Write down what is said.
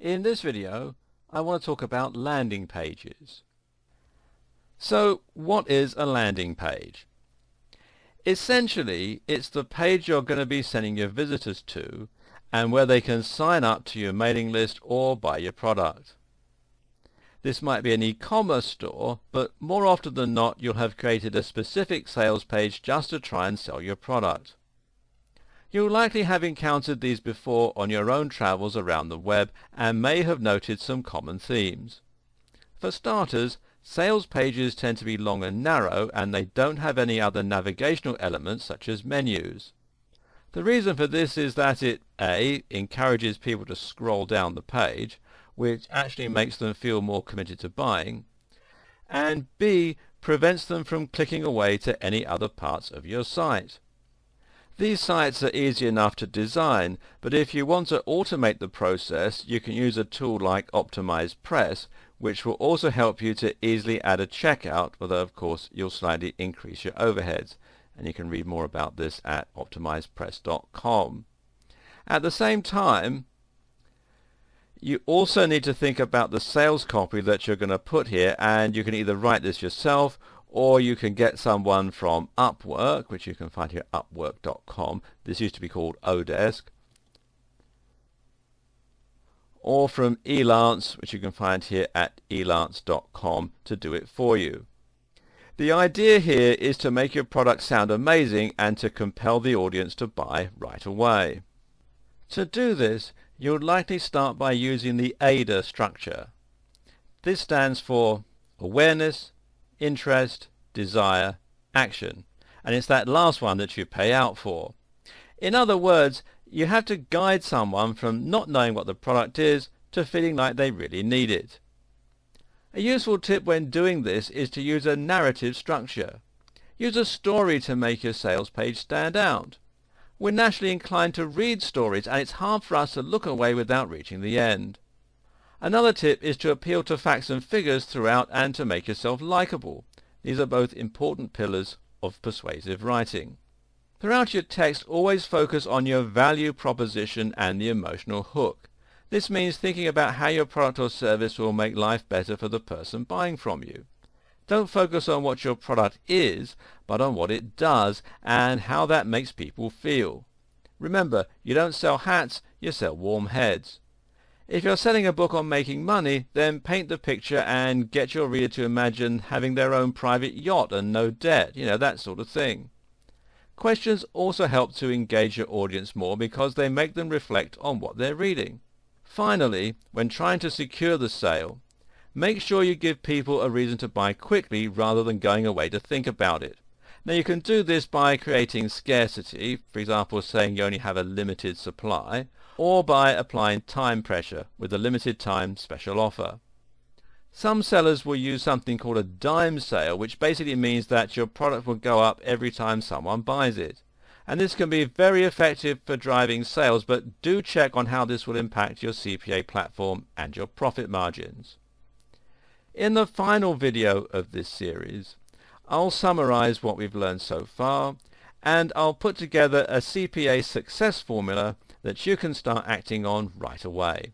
In this video, I want to talk about landing pages. So, what is a landing page? Essentially, it's the page you're going to be sending your visitors to and where they can sign up to your mailing list or buy your product. This might be an e-commerce store, but more often than not you'll have created a specific sales page just to try and sell your product. You'll likely have encountered these before on your own travels around the web and may have noted some common themes. For starters, sales pages tend to be long and narrow and they don't have any other navigational elements such as menus. The reason for this is that it A. encourages people to scroll down the page, which actually makes them feel more committed to buying, and B. prevents them from clicking away to any other parts of your site. These sites are easy enough to design, but if you want to automate the process, you can use a tool like OptimizePress, which will also help you to easily add a checkout, although of course you'll slightly increase your overheads. And you can read more about this at optimizepress.com. At the same time, you also need to think about the sales copy that you're going to put here, and you can either write this yourself or you can get someone from Upwork, which you can find here at upwork.com. This used to be called Odesk. Or from Elance, which you can find here at elance.com to do it for you. The idea here is to make your product sound amazing and to compel the audience to buy right away. To do this, you'll likely start by using the AIDA structure. This stands for awareness, interest, desire, action, and it's that last one that you pay out for. In other words, you have to guide someone from not knowing what the product is to feeling like they really need it. A useful tip when doing this is to use a narrative structure. Use a story to make your sales page stand out. We're naturally inclined to read stories, and it's hard for us to look away without reaching the end. Another tip is to appeal to facts and figures throughout and to make yourself likable. These are both important pillars of persuasive writing. Throughout your text, always focus on your value proposition and the emotional hook. This means thinking about how your product or service will make life better for the person buying from you. Don't focus on what your product is, but on what it does and how that makes people feel. Remember, you don't sell hats, you sell warm heads. If you're selling a book on making money, then paint the picture and get your reader to imagine having their own private yacht and no debt, that sort of thing. Questions also help to engage your audience more because they make them reflect on what they're reading. Finally, when trying to secure the sale, make sure you give people a reason to buy quickly rather than going away to think about it. Now you can do this by creating scarcity, for example saying you only have a limited supply, or by applying time pressure with a limited time special offer. Some sellers will use something called a dime sale, which basically means that your product will go up every time someone buys it. And this can be very effective for driving sales, but do check on how this will impact your CPA platform and your profit margins. In the final video of this series, I'll summarize what we've learned so far, and I'll put together a CPA success formula that you can start acting on right away.